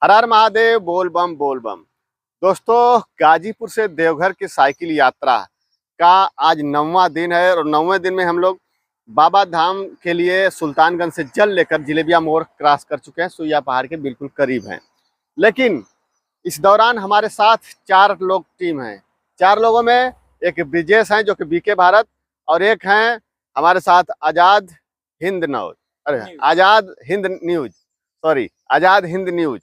हर हर महादेव, बोल बम बोल बम। दोस्तों, गाजीपुर से देवघर की साइकिल यात्रा का आज 9वां दिन है और 9वें दिन में हम लोग बाबा धाम के लिए सुल्तानगंज से जल लेकर जिलेबिया मोड़ क्रॉस कर चुके हैं। सुइया पहाड़ के बिल्कुल करीब हैं। लेकिन इस दौरान हमारे साथ 4 लोग टीम हैं। 4 लोगों में एक ब्रिजेश हैं जो कि बीके भारत, और एक हैं हमारे साथ Azad Hind news, sorry, Azad Hind news,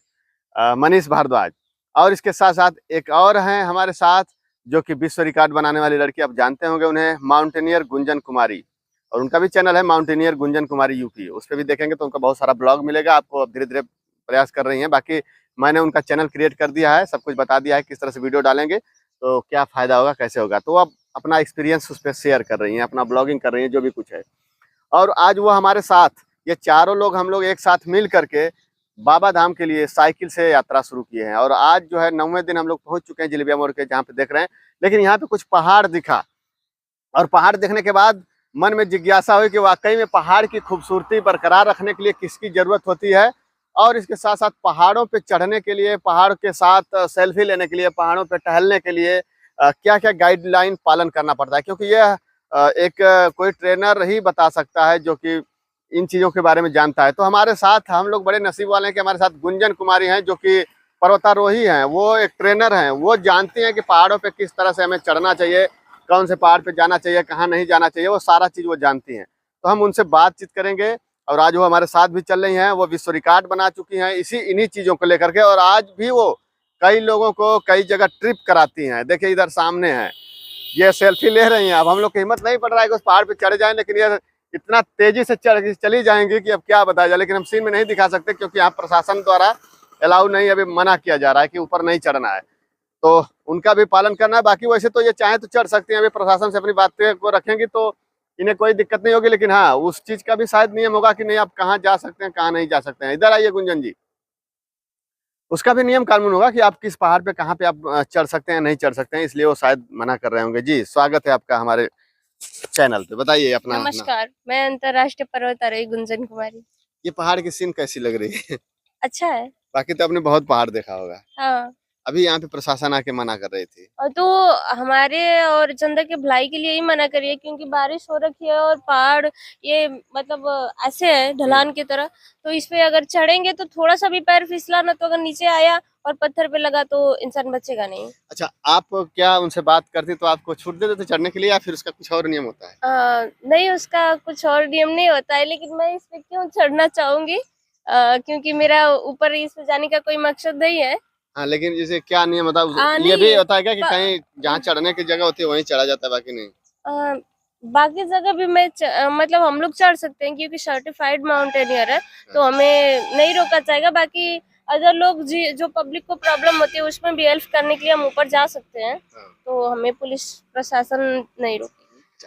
Manish Bhardwaj. और इसके साथ साथ एक और हैं हमारे साथ जो कि विश्व रिकॉर्ड बनाने वाली लड़की, आप जानते होंगे उन्हें, माउंटेनियर गुंजन कुमारी। और उनका भी चैनल है माउंटेनियर गुंजन कुमारी यूपी, उस पर भी देखेंगे तो उनका बहुत सारा ब्लॉग मिलेगा आपको। अब धीरे धीरे प्रयास कर रही हैं। बाकी मैंने उनका चैनल क्रिएट कर दिया है, सब कुछ बता दिया है किस तरह से वीडियो डालेंगे तो क्या फ़ायदा होगा, कैसे होगा। तो अब अपना एक्सपीरियंस उस पर शेयर कर रही हैं, अपना ब्लॉगिंग कर रही हैं, जो भी कुछ है। और आज वो हमारे साथ, ये चारों लोग हम लोग एक साथ मिल करके बाबा धाम के लिए साइकिल से यात्रा शुरू किए हैं। और आज जो है 9वें दिन हम लोग पहुंच चुके हैं जिलेबिया मोड़ के, जहाँ पे देख रहे हैं। लेकिन यहाँ पे कुछ पहाड़ दिखा, और पहाड़ देखने के बाद मन में जिज्ञासा हुई कि वाकई में पहाड़ की खूबसूरती बरकरार रखने के लिए किसकी जरूरत होती है, और इसके साथ साथ पहाड़ों पे चढ़ने के लिए, पहाड़ के साथ सेल्फी लेने के लिए, पहाड़ों पे टहलने के लिए क्या क्या गाइडलाइन पालन करना पड़ता है। क्योंकि यह कोई ट्रेनर ही बता सकता है जो कि इन चीज़ों के बारे में जानता है। तो हमारे साथ हम लोग बड़े नसीब वाले हैं कि हमारे साथ गुंजन कुमारी हैं जो कि पर्वतारोही हैं, वो एक ट्रेनर हैं। वो जानती हैं कि पहाड़ों पे किस तरह से हमें चढ़ना चाहिए, कौन से पहाड़ पे जाना चाहिए, कहाँ नहीं जाना चाहिए, वो सारा चीज़ वो जानती हैं। तो हम उनसे बातचीत करेंगे। और आज वो हमारे साथ भी चल रही हैं, वो विश्व रिकॉर्ड बना चुकी हैं इन्हीं चीज़ों को लेकर के। और आज भी वो कई लोगों को कई जगह ट्रिप कराती हैं। देखिए इधर सामने है, ये सेल्फी ले रही हैं। अब हम लोग की हिम्मत नहीं पड़ रहा है कि उस पहाड़ पे चढ़ जाएं, लेकिन ये इतना तेजी से चली जाएंगी कि अब क्या बताया जाए। लेकिन हम सीन में नहीं दिखा सकते क्योंकि यहाँ प्रशासन द्वारा अलाउ नहीं, अभी मना किया जा रहा है कि ऊपर नहीं चढ़ना है, तो उनका भी पालन करना है। बाकी वैसे तो ये चाहे तो चढ़ सकती हैं, अभी प्रशासन से अपनी बातें को रखेंगी तो इन्हें कोई दिक्कत नहीं होगी। लेकिन हाँ, उस चीज का भी शायद नियम होगा कि नहीं आप कहाँ जा सकते हैं, कहाँ नहीं जा सकते हैं। इधर आइए गुंजन जी, उसका भी नियम कानून होगा कि आप किस पहाड़ पे कहाँ पे आप चढ़ सकते हैं, नहीं चढ़ सकते हैं, इसलिए वो शायद मना कर रहे होंगे। जी, स्वागत है आपका हमारे चैनल पे। बताइए अपना। नमस्कार, मैं अंतर्राष्ट्रीय पर्वतारोही गुंजन कुमारी। ये पहाड़ की सीन कैसी लग रही है? अच्छा है। बाकी तो आपने बहुत पहाड़ देखा होगा। हाँ। अभी यहाँ पे प्रशासन आके मना कर रही थी। और तो हमारे और जनता के भलाई के लिए ही मना करिए, क्योंकि बारिश हो रखी है और पहाड़ ये मतलब ऐसे है ढलान की तरह, तो इस पे अगर चढ़ेंगे तो थोड़ा सा भी पैर फिसला ना, तो अगर नीचे आया और पत्थर पे लगा तो इंसान बचेगा नहीं। अच्छा, आप क्या उनसे बात करती तो आपको छूट दे देते चढ़ने के लिए, या फिर उसका कुछ और नियम होता है? नहीं, उसका कुछ और नियम नहीं होता है, लेकिन मैं इस पे क्यों चढ़ना चाहूंगी, क्योंकि मेरा ऊपर इस पे जाने का कोई मकसद नहीं है। हाँ, लेकिन जैसे क्या नियम होता है, ये भी होता है क्या कि कहीं जहाँ चढ़ने की जगह होती है वहीं चढ़ा जाता है, बाकी नहीं? बाकी जगह भी मतलब हम लोग चढ़ सकते हैं क्योंकि सर्टिफाइड माउंटेनियर है, तो हमें नहीं रोका जाएगा। बाकी अदर लोग जो पब्लिक को प्रॉब्लम होती है उसमें भी हेल्प करने के लिए हम ऊपर जा सकते हैं, तो हमें पुलिस प्रशासन नहीं रोकेगी।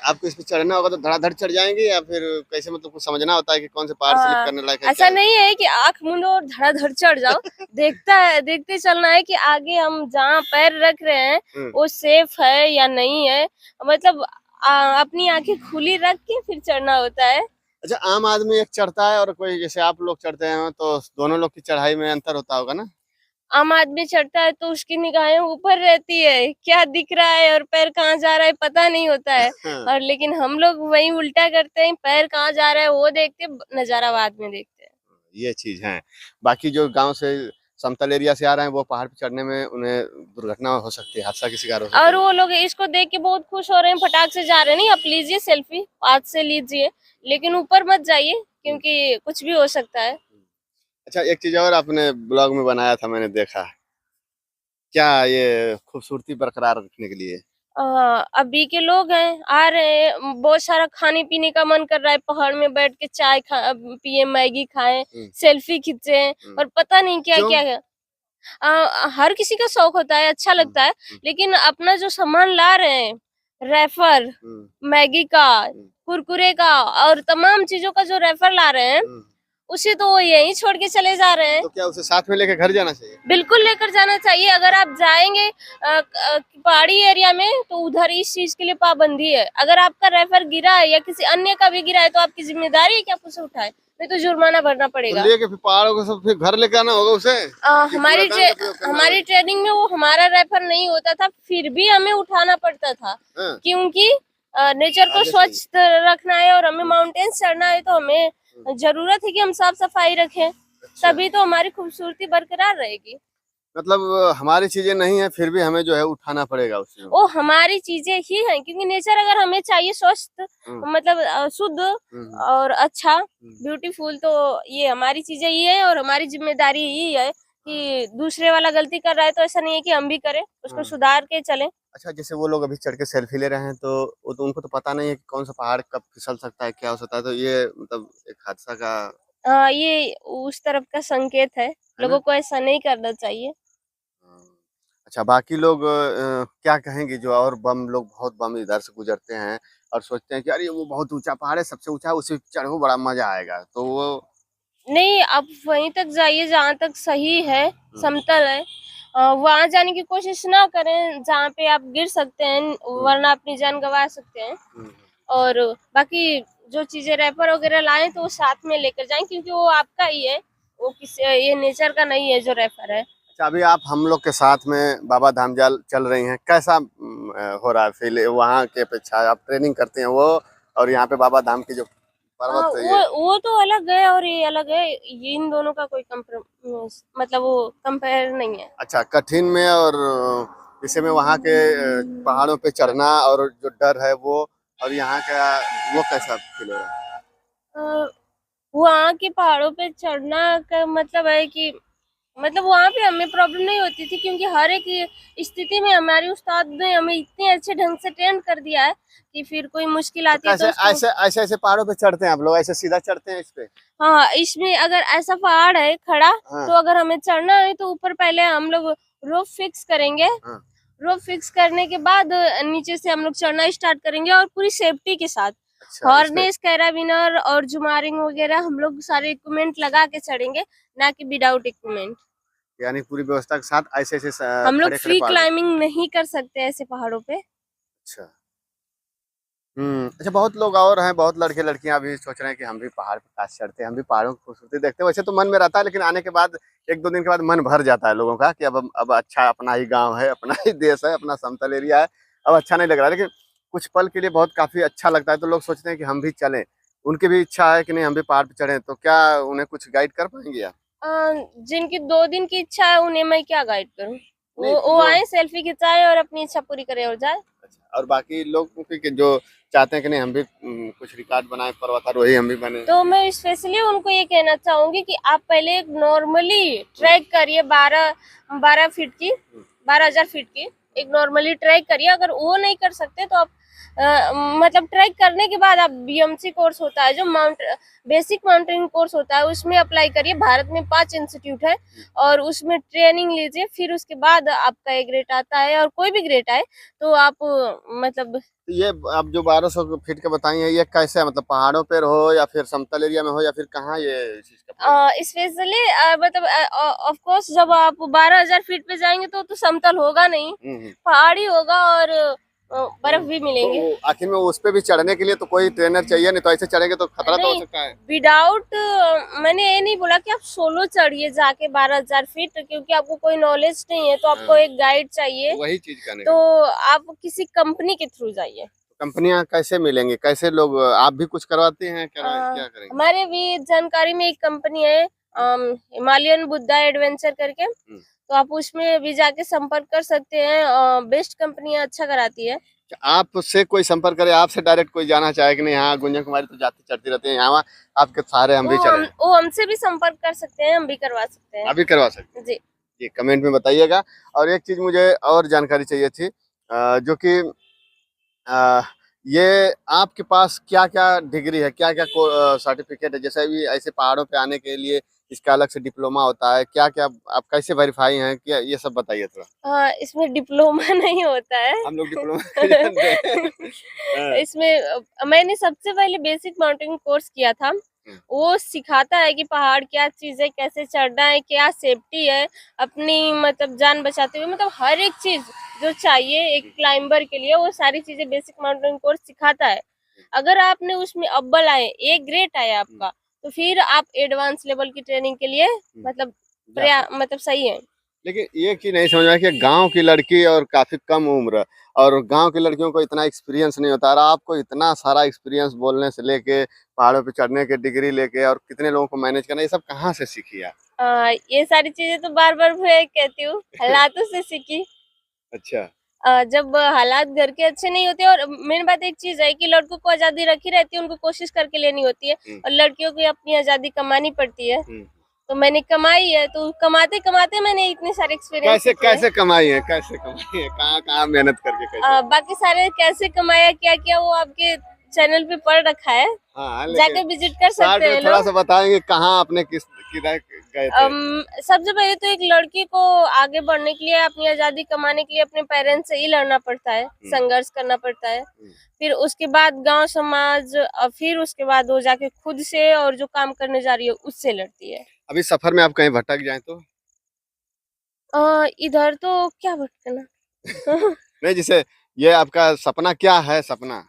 आपको इस पे चढ़ना होगा तो धड़ाधड़ चढ़ जाएंगे, या फिर कैसे, मतलब कुछ समझना होता है कि कौन से पहाड़ स्लिप करने लायक है? ऐसा नहीं है कि आंख मूंदो और धड़ाधड़ चढ़ जाओ। देखते चलना है कि आगे हम जहाँ पैर रख रहे हैं वो सेफ है या नहीं है, मतलब अपनी आंखें खुली रख के फिर चढ़ना होता है। अच्छा, आम आदमी एक चढ़ता है और कोई जैसे आप लोग चढ़ते हैं, तो दोनों लोग की चढ़ाई में अंतर होता होगा ना? आम आदमी चढ़ता है तो उसकी निगाहें ऊपर रहती है, क्या दिख रहा है और पैर कहाँ जा रहा है पता नहीं होता है। और लेकिन हम लोग वही उल्टा करते हैं, पैर कहाँ जा रहा है वो देखते, नजारा बाद में देखते हैं। ये चीज है। बाकी जो गांव से समतल एरिया से आ रहे हैं वो पहाड़ पे चढ़ने में उन्हें दुर्घटना हो सकती है, हादसा की शिकार हो सकती है। और वो लोग इसको देख के बहुत खुश हो रहे हैं, फटाक से जा रहे हैं। नहीं, आप लीजिए सेल्फी, हाथ से लीजिए, लेकिन ऊपर मत जाइए क्योंकि कुछ भी हो सकता है। अच्छा, एक चीज और आपने ब्लॉग में बनाया था, मैंने देखा, क्या ये खूबसूरती बरकरार रखने के लिए? अभी के लोग हैं, आ रहे हैं, बहुत सारा खाने पीने का मन कर रहा है, पहाड़ में बैठ के चाय पिए, मैगी खाएं, सेल्फी खींचे, और पता नहीं क्या क्या है। हर किसी का शौक होता है, अच्छा लगता है, लेकिन अपना जो सामान ला रहे हैं, रेफर, मैगी का, कुरकुरे का और तमाम चीजों का जो रेफर ला रहे हैं, उसे तो वो यहीं छोड़ के चले जा रहे हैं। तो क्या उसे साथ में लेकर घर जाना चाहिए? बिल्कुल लेकर जाना चाहिए। अगर आप जाएंगे पहाड़ी एरिया में तो उधर इस चीज के लिए पाबंदी है। अगर आपका रेफर गिरा है या किसी अन्य का भी गिरा है तो आपकी जिम्मेदारी है कि आप उसे उठाए। नहीं तो जुर्माना भरना तो पड़ेगा। लेके फिर पहाड़ों को सब फिर घर लेके आना होगा उसे कि हमारी कूड़ादान का प्रयोग करना हमारी ट्रेनिंग में वो हमारा रेफर नहीं होता था, फिर भी हमें उठाना पड़ता था, होगा? हाँ, क्योंकि नेचर को आगे स्वच्छ रखना है और हमें माउंटेन्स चढ़ना है, तो हमें जरूरत है कि हम साफ सफाई रखें, अच्छा। तभी तो हमारी खूबसूरती बरकरार रहेगी। मतलब हमारी चीजें नहीं है फिर भी हमें जो है उठाना पड़ेगा उसमें। वो हमारी चीजें ही हैं, क्योंकि नेचर अगर हमें चाहिए स्वस्थ, मतलब शुद्ध और अच्छा, ब्यूटीफुल, तो ये हमारी चीजें ही है और हमारी जिम्मेदारी ही है कि दूसरे वाला गलती कर रहा है तो ऐसा नहीं है कि हम भी करें, उसको सुधार के चलें। अच्छा, जैसे वो लोग अभी चढ़ के सेल्फी ले रहे हैं तो वो तो उनको तो पता नहीं है कि कौन सा पहाड़ कब फिसल सकता है, क्या हो सकता है, तो ये मतलब एक हादसा का ये उस तरफ का संकेत है, है ना? लोगों को ऐसा नहीं करना चाहिए। अच्छा, बाकी लोग क्या कहेंगे जो और बम लोग, बहुत बम इधर से गुजरते हैं और सोचते हैं कि अरे वो बहुत ऊंचा पहाड़ है, सबसे ऊंचा है, उसे चढ़ो बड़ा मजा आएगा, तो वो नहीं, आप वहीं तक जाइए जहाँ तक सही है, समतल है, वहां जाने की कोशिश ना करें जहाँ पे आप गिर सकते हैं, वरना अपनी जान गंवा सकते हैं। और बाकी जो चीजें रैपर वगैरह लाएं तो वो साथ में लेकर जाएं, क्योंकि वो आपका ही है, वो किसी ये नेचर का नहीं है जो रैपर है। अच्छा, अभी आप हम लोग के साथ में बाबा धाम चल रही हैं, कैसा हो रहा है फील वहाँ के अपेक्षा? आप ट्रेनिंग करते हैं वो और यहाँ पे बाबा धाम की जो पर्वत है ये, वो तो अलग है और ये अलग है, ये इन दोनों का कोई मतलब वो कंपेयर नहीं है। अच्छा कठिन में और जैसे में वहाँ के पहाड़ों पे चढ़ना और जो डर है वो, और यहाँ का वो कैसा फील हो रहा है? अ, वहाँ के पहाड़ों पे चढ़ना का मतलब है कि मतलब वहाँ पे हमें प्रॉब्लम नहीं होती थी, क्योंकि हर एक स्थिति में हमारे उस्ताद ने हमें इतने अच्छे ढंग से ट्रेन कर दिया है कि फिर कोई मुश्किल तो आती है तो कैसे उसको। ऐसे ऐसे ऐसे पहाड़ों पे चढ़ते हैं आप लोग, ऐसे सीधा चढ़ते हैं इस पे? हाँ, इसमें अगर ऐसा पहाड़ है खड़ा, हाँ, तो अगर हमें चढ़ना है तो ऊपर पहले हम लोग रोप फिक्स करेंगे। हाँ, रोप फिक्स करने के बाद नीचे से हम लोग चढ़ना स्टार्ट करेंगे और पूरी सेफ्टी के साथ, अच्छा इस पे हॉर्नेस, कैराबिनर और जुमारिंग वगैरह हम लोग सारे इक्विपमेंट लगा के चढ़ेंगे, ना कि विदाउट इक्विपमेंट। यानी पूरी व्यवस्था के साथ ऐसे ऐसे हम लोग खड़े खड़े फ्री पहाड़ पे। क्लाइंबिंग नहीं कर सकते ऐसे पहाड़ों पे। अच्छा, अच्छा, बहुत लोग और हैं, बहुत लड़के लड़कियां भी सोच रहे हैं कि हम भी पहाड़ पे काश चढ़ते हैं, हम भी पहाड़ों की खूबसूरती देखते हैं। वैसे तो मन में रहता है, लेकिन आने के बाद एक दो दिन के बाद मन भर जाता है लोगों का कि अब अच्छा अपना ही गांव है, अपना ही देश है, अपना समतल एरिया है, अब अच्छा नहीं लग रहा है। लेकिन कुछ पल के लिए बहुत काफी अच्छा लगता है, तो लोग सोचते हैं कि हम भी चलें। उनकी भी इच्छा है कि नहीं हम भी पहाड़ पे चढ़ें, तो क्या उन्हें कुछ गाइड कर पाएंगे आप? अ, जिनकी 2 दिन की इच्छा है उन्हें मैं क्या गाइड करूँ, नहीं वो जो आए, सेल्फी खिंचाए और अपनी इच्छा पूरी करे और जाए। अच्छा, और बाकी लोग के जो चाहते हैं कि नहीं हम भी कुछ रिकॉर्ड बनाए, पर्वतारोही हम भी बने। तो मैं स्पेशली उनको ये कहना चाहूंगी कि आप पहले एक नॉर्मली ट्रैक करिए, 12 फीट की, 12,000 फीट की एक नॉर्मली ट्रैक करिए। अगर वो नहीं कर सकते तो आप मतलब ट्रैक करने के बाद आप बीएमसी कोर्स होता है, जो बेसिक माउंटेनिंग कोर्स होता है, उसमें अप्लाई करिए। भारत में 5 इंस्टीट्यूट है और उसमें ट्रेनिंग लीजिए, फिर उसके बाद आपका एक ग्रेड आता है, और कोई भी ग्रेड आए तो आप मतलब तो ये आप जो 1200 फीट का बताई हैं, ये कैसे है? मतलब पहाड़ों पर हो या फिर समतल एरिया में हो या फिर कहाँ ये इस चीज का प्रयोग है? स्पेशली मतलब ऑफ कोर्स जब आप 12,000 फीट पे जाएंगे तो समतल होगा नहीं, पहाड़ी होगा और बर्फ भी तो मिलेंगे। आखिर में उस पे भी चढ़ने के लिए तो कोई ट्रेनर चाहिए, नहीं तो ऐसे चढ़ेंगे तो खतरा तो हो नहीं, सकता है। विदाउट मैंने ये नहीं बोला कि आप सोलो चढ़िए जाके 12,000 फीट, क्योंकि आपको कोई नॉलेज नहीं है तो आपको एक गाइड चाहिए, वही चीज करने तो आप किसी कंपनी के थ्रू जाइए। कंपनियां कैसे मिलेंगी, कैसे लोग, आप भी कुछ करवाते हैं क्या करेंगे? हमारे भी जानकारी में एक कंपनी है, हिमालयन बुद्धा एडवेंचर करके, तो आप उसमें भी जाके संपर्क कर सकते हैं, बेस्ट कंपनी अच्छा कराती है। आपसे कोई संपर्क करे, आपसे डायरेक्ट कोई जाना चाहे कि नहीं, हाँ गुंजन कुमारी तो जाती चढ़ती रहती है यहाँ, आपके सहारे हम भी चले, वो हमसे भी संपर्क कर सकते हैं, हम भी करवा सकते हैं। अभी करवा सकते हैं? जी जी, कमेंट में बताइएगा। और एक चीज मुझे और जानकारी चाहिए थी, जो कि ये आपके पास क्या क्या डिग्री है, क्या क्या सर्टिफिकेट है? जैसे भी ऐसे पहाड़ों पे आने के लिए इसका अलग से डिप्लोमा होता है, क्या क्या आप कैसे वेरीफाई हैं, क्या ये सब बताइए थोड़ा। इसमें डिप्लोमा नहीं होता है। हम लोग डिप्लोमा जानते हैं। हाँ, इसमें मैंने सबसे पहले बेसिक माउंटेनिंग कोर्स किया था, वो सिखाता है कि पहाड़ क्या चीज है, कैसे चढ़ना है, क्या सेफ्टी है, अपनी मतलब जान बचाते हुए, मतलब हर एक चीज जो चाहिए एक क्लाइंबर के लिए, वो सारी चीजें बेसिक माउंटेनिंग कोर्स सिखाता है। अगर आपने उसमें अव्वल आए, ए ग्रेड आया आपका, तो फिर आप एडवांस लेवल की ट्रेनिंग के लिए मतलब मतलब सही है। लेकिन ये कि नहीं समझ में आया कि गांव की लड़की और काफी कम उम्र और गांव की लड़कियों को इतना एक्सपीरियंस नहीं होता, और आपको इतना सारा एक्सपीरियंस बोलने से लेके पहाड़ों पे चढ़ने के डिग्री लेके और कितने लोगों को मैनेज करना, ये सब कहाँ से सीखी आप? ये सारी चीजें तो बार बार मैं कहती हूँ, हालातों से सीखी। अच्छा। जब हालात घर के अच्छे नहीं होते, और मेन बात एक चीज है कि लड़कों को आजादी रखी रहती है, उनको कोशिश करके लेनी होती है, और लड़कियों को अपनी आजादी कमानी पड़ती है। तो मैंने कमाई है, तो कमाते कमाते मैंने इतने सारे एक्सपीरियंस कैसे कमाई है, कहाँ कहाँ मेहनत करके कैसे? बाकी सारे कैसे कमाया क्या क्या वो आपके चैनल पे पढ़ रखा है, हाँ, जाके विजिट कर सकते हैं थोड़ा लोग। सा बताएंगे कहाँ आपने किधर गए थे? सबसे पहले तो एक लड़की को आगे बढ़ने के लिए, अपनी आजादी कमाने के लिए अपने पेरेंट्स से ही लड़ना पड़ता है, संघर्ष करना पड़ता है। फिर उसके बाद गांव समाज, और फिर उसके बाद वो जाके खुद से और जो काम करने जा रही है उससे लड़ती है। अभी सफर में आप कहीं भटक जाए तो? इधर तो क्या भटकना। नहीं, जैसे ये आपका सपना क्या है, सपना?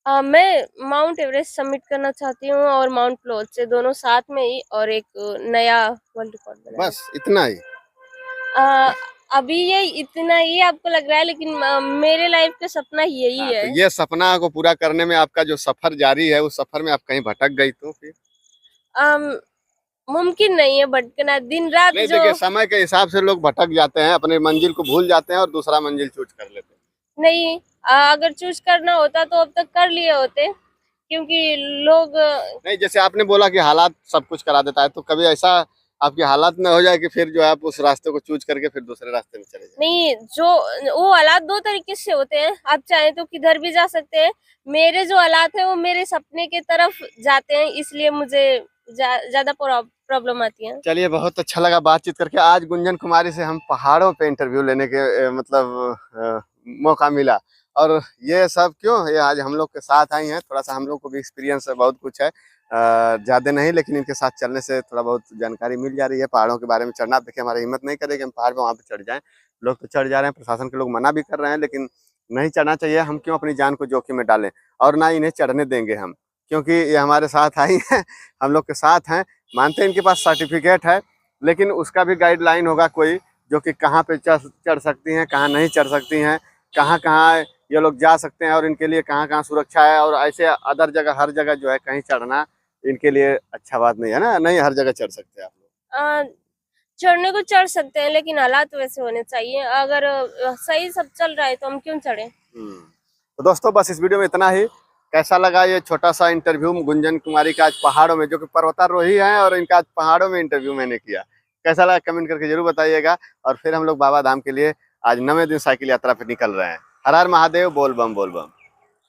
मैं माउंट एवरेस्ट सबमिट करना चाहती हूँ, और माउंट प्लोज से दोनों साथ में ही, और एक नया वर्ल्ड रिकॉर्ड बनाना। बस इतना ही? अभी ये इतना ही आपको लग रहा है, लेकिन मेरे लाइफ का सपना यही है। तो ये सपना को पूरा करने में आपका जो सफर जारी है, उस सफर में आप कहीं भटक गई तो फिर? मुमकिन नहीं है भटकना, दिन रात नहीं, जो देखिए समय के हिसाब से लोग भटक जाते हैं, अपनी मंजिल को भूल जाते हैं और दूसरा मंजिल चूज कर लेते हैं। नहीं, अगर चूज करना होता तो अब तक कर लिए होते, क्योंकि लोग नहीं, जैसे आपने बोला कि हालात सब कुछ करा देता है, तो कभी ऐसा आपकी हालात में हो जाए कि फिर जो है आप उस रास्ते को चूज करके फिर दूसरे रास्ते में चले जाए? नहीं, जो वो हालात दो तरीके से होते हैं, आप चाहें तो किधर भी जा सकते हैं। मेरे जो हालात हैं वो मेरे सपने की तरफ जाते हैं, इसलिए मुझे ज्यादा प्रॉब्लम आती है। चलिए, बहुत अच्छा लगा बातचीत करके। आज गुंजन कुमारी से हम पहाड़ों पे इंटरव्यू लेने के मौका मिला, और ये सब क्यों, ये आज हम लोग के साथ आई हैं, थोड़ा सा हम लोग को भी एक्सपीरियंस बहुत कुछ है, ज़्यादा नहीं, लेकिन इनके साथ चलने से थोड़ा बहुत जानकारी मिल जा रही है पहाड़ों के बारे में। चढ़ना, देखिए हमारी हिम्मत नहीं करेगी हम पहाड़ पे वहाँ पे चढ़ जाएं, लोग तो चढ़ जा रहे हैं, प्रशासन के लोग मना भी कर रहे हैं, लेकिन नहीं चढ़ना चाहिए। हम क्यों अपनी जान को जोखिम में डालें, और ना इन्हें चढ़ने देंगे हम, क्योंकि ये हमारे साथ आई हैं, हम लोग के साथ हैं। मानते हैं इनके पास सर्टिफिकेट है, लेकिन उसका भी गाइडलाइन होगा कोई, जो कि कहाँ पे चढ़ सकती हैं, कहाँ नहीं चढ़ सकती हैं, कहाँ कहाँ ये लोग जा सकते हैं, और इनके लिए कहाँ कहाँ सुरक्षा है। और ऐसे अदर जगह, हर जगह जो है कहीं चढ़ना इनके लिए अच्छा बात नहीं है ना, नहीं हर जगह चढ़ सकते हैं आप लोग। चढ़ने को चढ़ सकते हैं, लेकिन हालात वैसे होने चाहिए। अगर सही सब चल रहा है तो हम क्यों चढ़े। तो दोस्तों, बस इस वीडियो में इतना ही। कैसा लगा ये छोटा सा इंटरव्यू गुंजन कुमारी का, आज पहाड़ों में, जो कि पर्वतारोही हैं, और इनका आज पहाड़ों में इंटरव्यू मैंने किया। कैसा लगा कमेंट करके जरूर बताइएगा। और फिर हम लोग बाबा धाम के लिए आज 9वें दिन साइकिल यात्रा पे निकल रहे हैं। हर हर महादेव, बोल बम बोल बम।